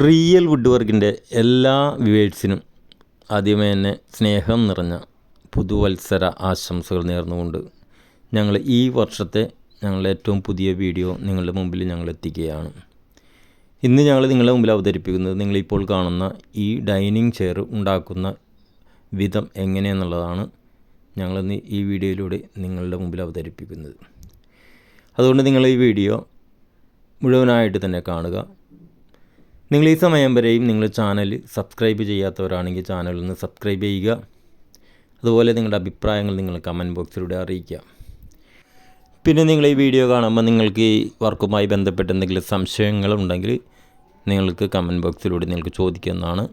Real would വർക്കിൻ്റെ എല്ലാ വ്യൂവേഴ്സിനും ആദ്യമേ തന്നെ സ്നേഹം നിറഞ്ഞ പുതുവത്സര ആശംസകൾ നേർന്നുകൊണ്ട് ഞങ്ങൾ ഈ വർഷത്തെ ഞങ്ങളുടെ ഏറ്റവും പുതിയ വീഡിയോ നിങ്ങളുടെ മുമ്പിൽ ഞങ്ങൾ എത്തിക്കുകയാണ്. ഇന്ന് ഞങ്ങൾ നിങ്ങളുടെ മുമ്പിൽ അവതരിപ്പിക്കുന്നത് നിങ്ങളിപ്പോൾ കാണുന്ന ഈ ഡൈനിങ് ചെയർ ഉണ്ടാക്കുന്ന വിധം എങ്ങനെയെന്നുള്ളതാണ് ഞങ്ങളിന്ന് ഈ വീഡിയോയിലൂടെ നിങ്ങളുടെ മുമ്പിൽ അവതരിപ്പിക്കുന്നത്. അതുകൊണ്ട് നിങ്ങൾ ഈ വീഡിയോ മുഴുവനായിട്ട് തന്നെ കാണുക. നിങ്ങൾ ഈ സമയം വരെയും നിങ്ങൾ ചാനൽ സബ്സ്ക്രൈബ് ചെയ്യാത്തവരാണെങ്കിൽ ചാനലിൽ നിന്ന് സബ്സ്ക്രൈബ് ചെയ്യുക. അതുപോലെ നിങ്ങളുടെ അഭിപ്രായങ്ങൾ നിങ്ങൾ കമൻറ്റ് ബോക്സിലൂടെ അറിയിക്കുക. പിന്നെ നിങ്ങൾ ഈ വീഡിയോ കാണുമ്പോൾ നിങ്ങൾക്ക് ഈ വർക്കുമായി ബന്ധപ്പെട്ട് എന്തെങ്കിലും സംശയങ്ങളുണ്ടെങ്കിൽ നിങ്ങൾക്ക് കമൻറ്റ് ബോക്സിലൂടെ നിങ്ങൾക്ക് ചോദിക്കുന്നതാണ്.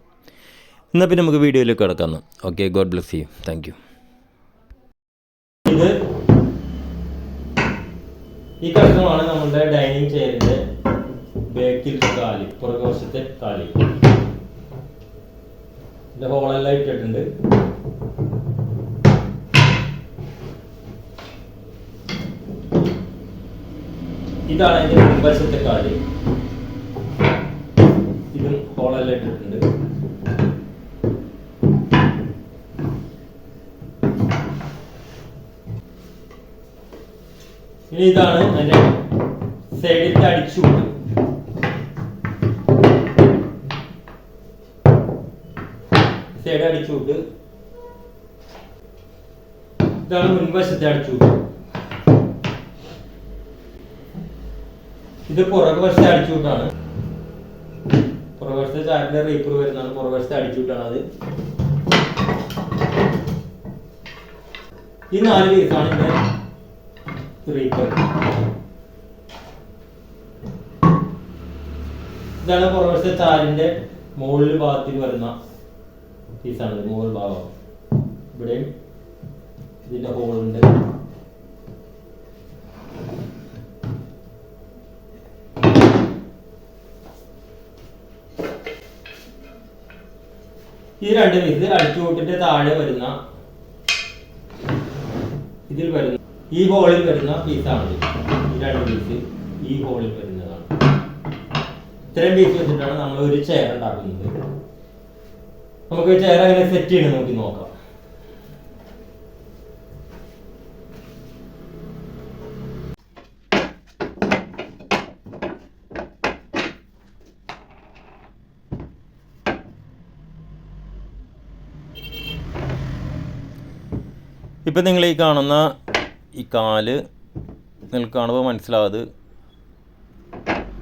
എന്നാൽ പിന്നെ നമുക്ക് വീഡിയോയിലേക്ക് കിടക്കാം. Okay, God bless you. Thank you. ഈ കഷ്ണമാണ് നമ്മുടെ ഡൈനിങ് ചെയറിൻ്റെ ബാക്കിലത്തെ കാല്, പുറകുവശത്തെ കാല്. ഇതിൻ്റെ ഹോളെല്ലാം ഇട്ടിട്ടുണ്ട്. ഇതാണ് അതിൻ്റെ മുൻവശത്തെ കാല്. ഇതും ഹോളെല്ലാം ഇട്ടിട്ടുണ്ട്. ഇനി ഇതാണ് അതിൻ്റെ സൈഡിൽ അടിച്ചുകൊണ്ട് സൈഡ് അടിച്ചുവിട്ട്. ഇതാണ് മുൻവശത്തെ അടിച്ചുവിട്ട്. ഇത് പുറകുവശത്തെ അടിച്ചുവിട്ടാണ്. പുറകുവശത്തെ ചായന്റെ റീപ്പർ വരുന്നതാണ്. പുറകുവശത്തെ അടിച്ചുവിട്ടാണ് അത്. ഈ 4 പീസാണ് ഇതിന്റെ റീപ്പർ. ഇതാണ് പുറകുവശത്തെ ചാലിന്റെ മുകളിൽ ഭാഗത്തിൽ വരുന്ന പീസാണ്. മുകൾ ഭാഗം ഇവിടെയും ഇതിന്റെ ഹോളുണ്ട്. ഈ 2 പീസ് അടിച്ചുകൂട്ടിന്റെ താഴെ വരുന്ന ഇതിൽ വരുന്ന ഈ ഹോളിൽ വരുന്ന പീസാണ്. ഈ 2 പീസ് ഈ ഹോളിൽ വരുന്നതാണ്. ഇത്രയും പീസ് വെച്ചിട്ടാണ് നമ്മൾ ഒരു ചെയർ ഉണ്ടാക്കുന്നത്. നമുക്ക് ചെയർ അങ്ങനെ സെറ്റ് ചെയ്യണം നോക്കി നോക്കാം. ഇപ്പം നിങ്ങൾ ഈ കാണുന്ന ഈ കാല് നിങ്ങൾക്ക് കാണുമ്പോൾ മനസ്സിലാവത്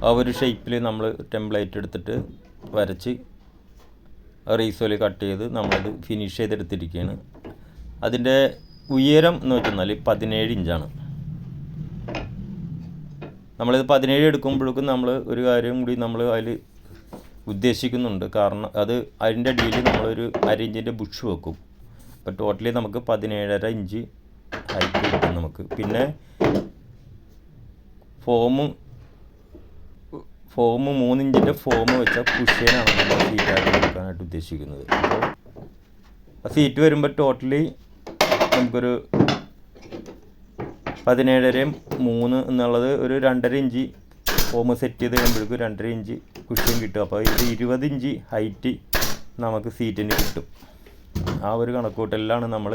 ആ ഒരു ഷേപ്പിൽ നമ്മൾ ടെംപ്ലേറ്റ് എടുത്തിട്ട് വരച്ച് റീസോയിൽ കട്ട് ചെയ്ത് നമ്മളത് ഫിനിഷ് ചെയ്തെടുത്തിരിക്കുകയാണ്. അതിൻ്റെ ഉയരം എന്ന് വെച്ചാൽ 17 ഇഞ്ചാണ്. നമ്മളിത് 17 എടുക്കുമ്പോഴേക്കും നമ്മൾ ഒരു കാര്യം കൂടി നമ്മൾ അതിൽ ഉദ്ദേശിക്കുന്നുണ്ട്. കാരണം അത് അതിൻ്റെ അടിയിൽ നമ്മളൊരു 1/2 ഇഞ്ചിൻ്റെ ബുഷ് വെക്കും. അപ്പോൾ ടോട്ടലി നമുക്ക് 17.5 ഇഞ്ച് ഹൈറ്റ് കിട്ടും നമുക്ക്. പിന്നെ ഫോം 3 ഇഞ്ചിൻ്റെ ഫോം വെച്ച കുഷ്യനാണ് നമ്മൾ സീറ്റായിട്ട് എടുക്കാനായിട്ട് ഉദ്ദേശിക്കുന്നത്. അപ്പോൾ സീറ്റ് വരുമ്പോൾ ടോട്ടലി നമുക്കൊരു 17.5 3 എന്നുള്ളത് ഒരു 2.5 ഇഞ്ച് ഫോം സെറ്റ് ചെയ്ത് കഴിയുമ്പോഴേക്കും 2.5 ഇഞ്ച് കുഷ്യൻ കിട്ടും. അപ്പോൾ ഇത് 20 ഇഞ്ച് ഹൈറ്റ് നമുക്ക് സീറ്റിന് കിട്ടും. ആ ഒരു കണക്കൂട്ടലിലാണ് നമ്മൾ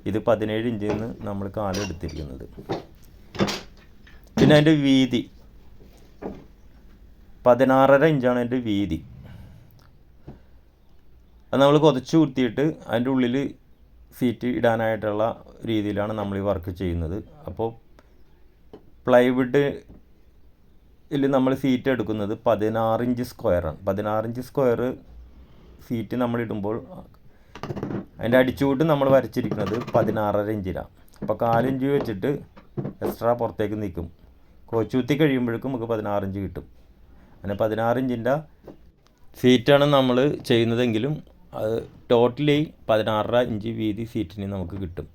ഇത് 17 ഇഞ്ചിൽ നിന്ന് നമ്മൾ കാലെടുത്തിരിക്കുന്നത്. പിന്നെ അതിൻ്റെ വീതി 16.5 ഇഞ്ചാണ് അതിൻ്റെ വീതി. അത് നമ്മൾ കൊതച്ച് കുത്തിയിട്ട് അതിൻ്റെ ഉള്ളിൽ സീറ്റ് ഇടാനായിട്ടുള്ള രീതിയിലാണ് നമ്മൾ ഈ വർക്ക് ചെയ്യുന്നത്. അപ്പോൾ പ്ലൈവുഡിൽ നമ്മൾ സീറ്റ് എടുക്കുന്നത് 16 ഇഞ്ച് സ്ക്വയറാണ്. 16 ഇഞ്ച് സ്ക്വയർ സീറ്റ് നമ്മൾ ഇടുമ്പോൾ അതിൻ്റെ അടിച്ചുകൂട്ട് നമ്മൾ വരച്ചിരിക്കുന്നത് 16.5 ഇഞ്ചിലാണ്. അപ്പോൾ 4 ഇഞ്ച് വെച്ചിട്ട് എക്സ്ട്രാ പുറത്തേക്ക് നിൽക്കും. കൊച്ചുകുത്തി കഴിയുമ്പോഴേക്കും നമുക്ക് 16 ഇഞ്ച് കിട്ടും. അങ്ങനെ 16 ഇഞ്ചിൻ്റെ സീറ്റാണ് നമ്മൾ ചെയ്യുന്നതെങ്കിലും അത് ടോട്ടലി 16.5 ഇഞ്ച് വീതി സീറ്റിന് നമുക്ക് കിട്ടും.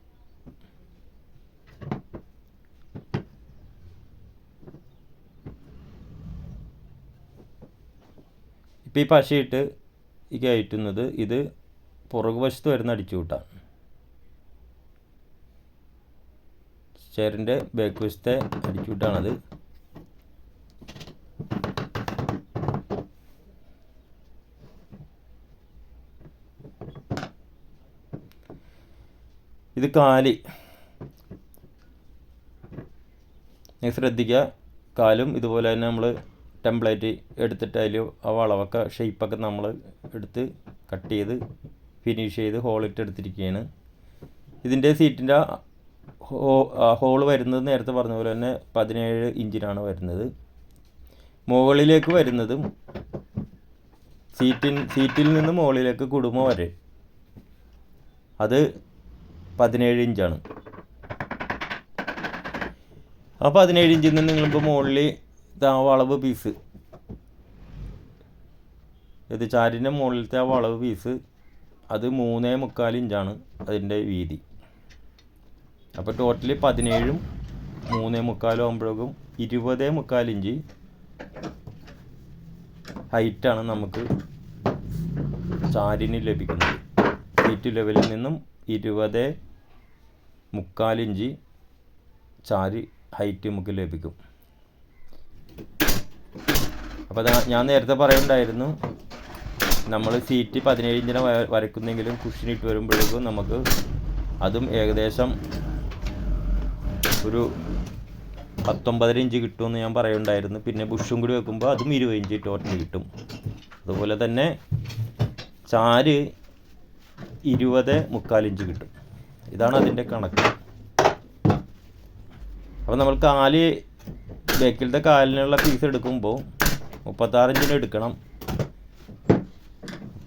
ഇപ്പോൾ ഈ പശയിട്ട് ഈ കയറ്റുന്നത് ഇത് പുറകുവശത്ത് വരുന്ന അടിച്ചുകൂട്ടാണ്. ചെയറിൻ്റെ ബാക്ക് വശത്തെ അടിച്ചുകൂട്ടാണത്. ഇത് കാല് ശ്രദ്ധിക്കുക. കാലും ഇതുപോലെ തന്നെ നമ്മൾ ടെംപ്ലേറ്റ് എടുത്തിട്ട് അതിൽ ആ വളവൊക്കെ ഷേപ്പൊക്കെ നമ്മൾ എടുത്ത് കട്ട് ചെയ്ത് ഫിനിഷ് ചെയ്ത് ഹോളിട്ട് എടുത്തിരിക്കുകയാണ്. ഇതിൻ്റെ സീറ്റിൻ്റെ ഹോള് വരുന്നത് നേരത്തെ പറഞ്ഞ പോലെ തന്നെ 17 ഇഞ്ചിനാണ് വരുന്നത്. മുകളിലേക്ക് വരുന്നതും സീറ്റിൽ നിന്ന് മുകളിലേക്ക് കുടുമ വരെ അത് 17 ഇഞ്ചാണ്. ആ 17 ഇഞ്ചിൽ നിന്ന് നിങ്ങളിപ്പോൾ മുകളിൽ വളവ് പീസ്, ഇത് ചാരിൻ്റെ മുകളിലത്തെ ആ വളവ് പീസ് അത് 3.25 ഇഞ്ചാണ് അതിൻ്റെ വീതി. അപ്പോൾ ടോട്ടലി 17ഉം 3.25 ആകുമ്പോഴേക്കും 20.25 ഇഞ്ച് ഹൈറ്റാണ് നമുക്ക് ചാരിന് ലഭിക്കുന്നത്. സീറ്റ് ലെവലിൽ നിന്നും 20.25 ഇഞ്ച് ചാരി ഹൈറ്റ് നമുക്ക് ലഭിക്കും. അപ്പോൾ ഞാൻ നേരത്തെ പറയുന്നുണ്ടായിരുന്നു, നമ്മൾ സീറ്റ് 17 ഇഞ്ചിനെ വരയ്ക്കുന്നെങ്കിലും കുഷ്യനിട്ട് വരുമ്പോഴേക്കും നമുക്ക് അതും ഏകദേശം ഒരു 19.5 ഇഞ്ച് കിട്ടുമെന്ന് ഞാൻ പറയുന്നുണ്ടായിരുന്നു. പിന്നെ ബുഷും കൂടി വെക്കുമ്പോൾ അതും 20 ഇഞ്ച് ടോട്ടൽ കിട്ടും. അതുപോലെ തന്നെ ചാര് 20.25 ഇഞ്ച് കിട്ടും. ഇതാണ് അതിൻ്റെ കണക്ക്. അപ്പോൾ നമ്മൾ ബേക്കിലത്തെ കാലിനുള്ള പീസ് എടുക്കുമ്പോൾ 36 ഇഞ്ചിന് എടുക്കണം.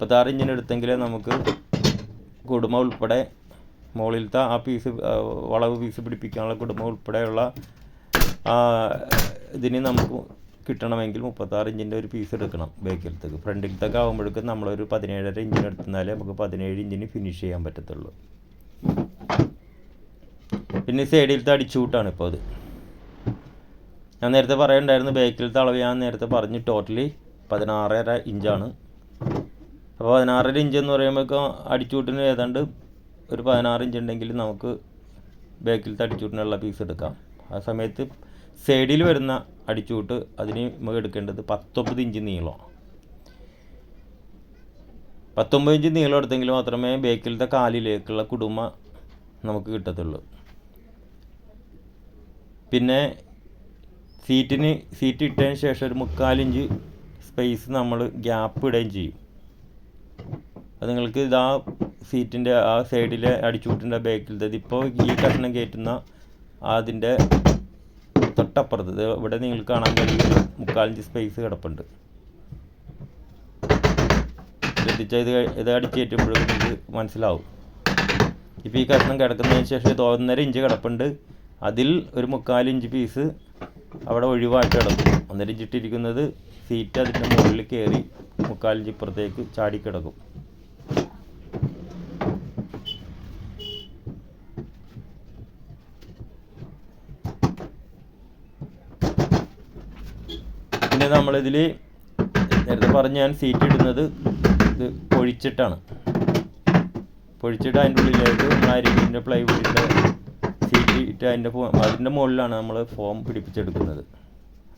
36 ഇഞ്ചിന് എടുത്തെങ്കിലേ നമുക്ക് കുടുമ ഉൾപ്പെടെ മുകളിലത്തെ ആ പീസ് വളവ് പീസ് പിടിപ്പിക്കാനുള്ള കുടുമ ഉൾപ്പെടെയുള്ള ഇതിന് നമുക്ക് കിട്ടണമെങ്കിൽ 36 ഇഞ്ചിൻ്റെ ഒരു പീസ് എടുക്കണം ബേക്കിലത്തേക്ക്. ഫ്രണ്ടിലത്തേക്ക് ആകുമ്പോഴേക്കും നമ്മളൊരു 17.5 ഇഞ്ചിന് എടുത്താലേ നമുക്ക് 17 ഇഞ്ചിന് ഫിനിഷ് ചെയ്യാൻ പറ്റത്തുള്ളൂ. പിന്നെ സൈഡിലത്തെ അടിച്ചുകൂട്ടാണ് ഇപ്പോൾ അത്. ഞാൻ നേരത്തെ പറയുന്നുണ്ടായിരുന്നു ബേക്കിലത്തെ അളവ് ഞാൻ നേരത്തെ പറഞ്ഞു ടോട്ടലി 16.5 ഇഞ്ചാണ്. അപ്പോൾ 16.5 ഇഞ്ച് എന്ന് പറയുമ്പോൾ അടിച്ചുകൂട്ടിന് ഏതാണ്ട് ഒരു 16 ഇഞ്ച് ഉണ്ടെങ്കിൽ നമുക്ക് ബേക്കിലത്തെ അടിച്ചുകൂട്ടിനുള്ള പീസ് എടുക്കാം. ആ സമയത്ത് സൈഡിൽ വരുന്ന അടിച്ചുകൂട്ട് അതിന് നമുക്ക് എടുക്കേണ്ടത് 19 ഇഞ്ച് നീളമാണ്. 19 ഇഞ്ച് നീളം എടുത്തെങ്കിൽ മാത്രമേ ബേക്കിലത്തെ കാലിലേക്കുള്ള കുടുമ നമുക്ക് കിട്ടത്തുള്ളൂ. പിന്നെ സീറ്റ് ഇട്ടതിന് ശേഷം ഒരു 3/4 ഇഞ്ച് സ്പേസ് നമ്മൾ ഗ്യാപ്പ് ഇടുകയും ചെയ്യും. അത് നിങ്ങൾക്ക് ഇതാ സീറ്റിൻ്റെ ആ സൈഡിലെ അടിച്ചുകൂട്ടിൻ്റെ ബേക്കിലത്തെ ഇപ്പോൾ ഈ കഷ്ണം കയറ്റുന്ന അതിൻ്റെ തൊട്ടപ്പുറത്ത് ഇവിടെ നിങ്ങൾക്ക് കാണാൻ കഴിയും 3/4 ഇഞ്ച് സ്പേസ് കിടപ്പുണ്ട്. ശ്രദ്ധിച്ചാൽ ഇത് അടിച്ചേറ്റുമ്പോഴേക്കും നിങ്ങൾക്ക് മനസ്സിലാവും. ഇപ്പോൾ ഈ കഷ്ണം കിടക്കുന്നതിന് ശേഷം 1.5 ഇഞ്ച് കിടപ്പുണ്ട്. അതിൽ ഒരു 3/4 ഇഞ്ച് പീസ് അവിടെ ഒഴിവായിട്ട് കിടക്കും. 1.5 ഇഞ്ച് ഇട്ടിരിക്കുന്നത് സീറ്റ് അതിൻ്റെ മുകളിൽ കയറി 3/4 ഇഞ്ച് ഇപ്പുറത്തേക്ക് ചാടിക്കിടക്കും. പിന്നെ നമ്മളിതിൽ നേരത്തെ പറഞ്ഞ് ഞാൻ സീറ്റ് ഇടുന്നത് ഇത് പൊഴിച്ചിട്ടാണ്. പൊഴിച്ചിട്ട് അതിൻ്റെ ഉള്ളിലേക്ക് അരികിൻ്റെ പ്ലൈവുഡിൻ്റെ സീറ്റ് ഇട്ട് അതിൻ്റെ മുകളിലാണ് നമ്മൾ ഫോം പിടിപ്പിച്ചെടുക്കുന്നത്.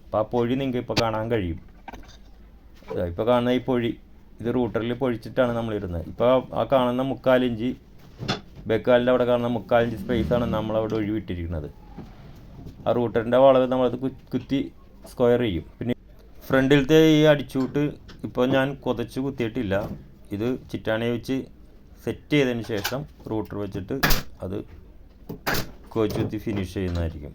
അപ്പോൾ ആ പൊഴി നിങ്ങൾക്ക് ഇപ്പോൾ കാണാൻ കഴിയും. ഇപ്പോൾ കാണുന്ന ഈ പൊഴി ഇത് റൂട്ടറിൽ പൊഴിച്ചിട്ടാണ് നമ്മളിടുന്നത്. ഇപ്പോൾ ആ കാണുന്ന 3/4 ഇഞ്ച് ബേക്കാലിൻ്റെ അവിടെ കാണുന്ന 3/4 ഇഞ്ച് സ്പേസാണ് നമ്മളവിടെ ഒഴിവിട്ടിരിക്കുന്നത്. ആ റൂട്ടറിൻ്റെ വളവ് നമ്മളത് കുത്തി സ്ക്വയർ ചെയ്യും. പിന്നെ ഫ്രണ്ടിലത്തെ ഈ അടിച്ചുകൂട്ട് ഇപ്പോൾ ഞാൻ കുതച്ച് കുത്തിയിട്ടില്ല. ഇത് ചിറ്റാണി വെച്ച് സെറ്റ് ചെയ്തതിന് ശേഷം റൂട്ടർ വെച്ചിട്ട് അത് കുത്തി ഫിനിഷ് ചെയ്യുന്നതായിരിക്കും.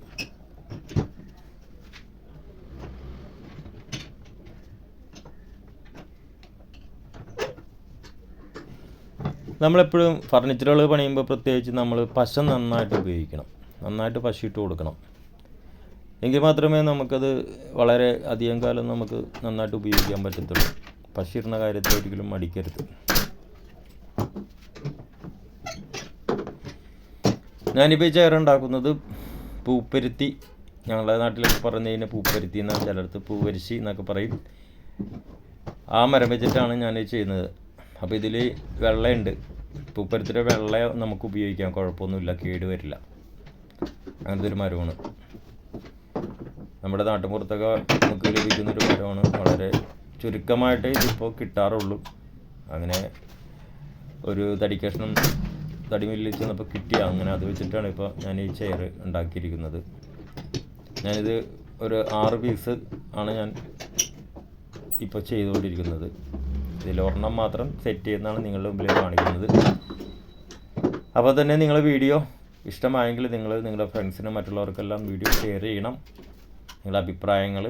നമ്മളെപ്പോഴും ഫർണിച്ചറുകൾ പണിയുമ്പോൾ പ്രത്യേകിച്ച് നമ്മൾ പശ നന്നായിട്ട് ഉപയോഗിക്കണം. നന്നായിട്ട് പശ ഇട്ട് കൊടുക്കണം. എങ്കിൽ മാത്രമേ നമുക്കത് വളരെ അധികം കാലം നമുക്ക് നന്നായിട്ട് ഉപയോഗിക്കാൻ പറ്റത്തുള്ളൂ. പശ ഇടുന്ന കാര്യത്തിൽ ഒരിക്കലും മടിക്കരുത്. ഞാനിപ്പോൾ ഈ ചെയർ ഉണ്ടാക്കുന്നത് പൂപ്പരുത്തി, ഞങ്ങളുടെ നാട്ടിലൊക്കെ പറഞ്ഞു കഴിഞ്ഞാൽ പൂപ്പരുത്തി എന്നാണ്, ചിലടത്ത് പൂവരിശി എന്നൊക്കെ പറയും. ആ മരം വെച്ചിട്ടാണ് ഞാനിത് ചെയ്യുന്നത്. അപ്പോൾ ഇതിൽ വെള്ളയുണ്ട്. പൂപ്പരുത്തിയുടെ വെള്ള നമുക്ക് ഉപയോഗിക്കാം, കുഴപ്പമൊന്നുമില്ല, കേടുവരില്ല. അങ്ങനത്തെ ഒരു മരമാണ്. നമ്മുടെ നാട്ടുമ്പുറത്തൊക്കെ നമുക്ക് ലഭിക്കുന്നൊരു മരമാണ്. വളരെ ചുരുക്കമായിട്ട് ഇതിപ്പോൾ കിട്ടാറുള്ളൂ. അങ്ങനെ ഒരു തടിക്കഷ്ണം തടിമില്ലിൽ ചെന്നപ്പോൾ കിട്ടിയ അങ്ങനെ അത് വെച്ചിട്ടാണ് ഇപ്പോൾ ഞാൻ ഈ ചെയർ ഉണ്ടാക്കിയിരിക്കുന്നത്. ഞാനിത് ഒരു 6 പീസ് ആണ് ഞാൻ ഇപ്പോൾ ചെയ്തുകൊണ്ടിരിക്കുന്നത്. ഇതിലൊരെണ്ണം മാത്രം സെറ്റ് ചെയ്യുന്നതാണ് നിങ്ങളുടെ മുമ്പിൽ കാണിക്കുന്നത്. അപ്പോൾ തന്നെ നിങ്ങൾ വീഡിയോ ഇഷ്ടമായെങ്കിൽ നിങ്ങൾ നിങ്ങളുടെ ഫ്രണ്ട്സിനും മറ്റുള്ളവർക്കെല്ലാം വീഡിയോ ഷെയർ ചെയ്യണം. നിങ്ങളുടെ അഭിപ്രായങ്ങൾ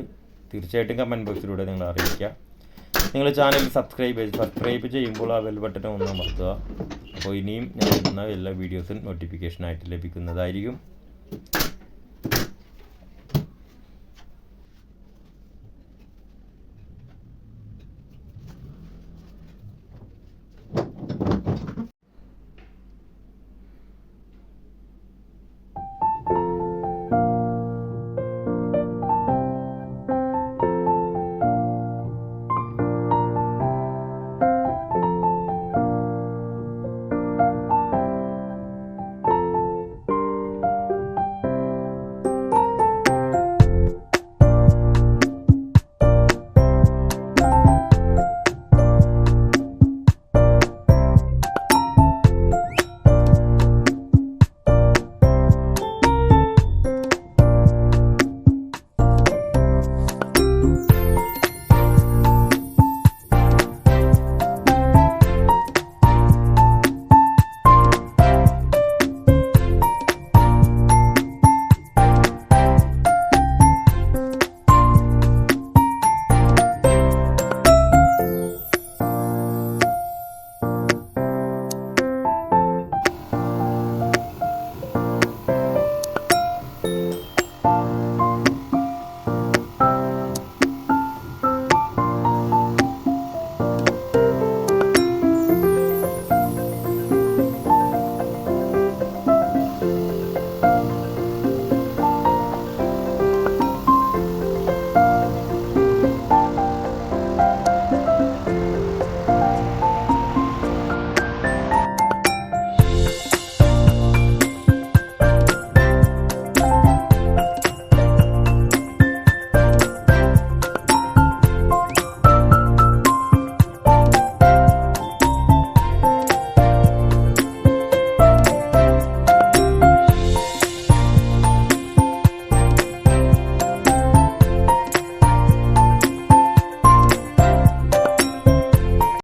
തീർച്ചയായിട്ടും കമൻറ്റ് ബോക്സിലൂടെ നിങ്ങൾ അറിയിക്കുക. നിങ്ങൾ ചാനൽ സബ്സ്ക്രൈബ് ചെയ്യുമ്പോൾ ആ ബെൽ ബട്ടൺ ഒന്ന് അമർത്തുക. അപ്പോൾ ഇനിയും ഞാൻ ഇടുന്ന എല്ലാ വീഡിയോസും നോട്ടിഫിക്കേഷനായിട്ട് ലഭിക്കുന്നതായിരിക്കും.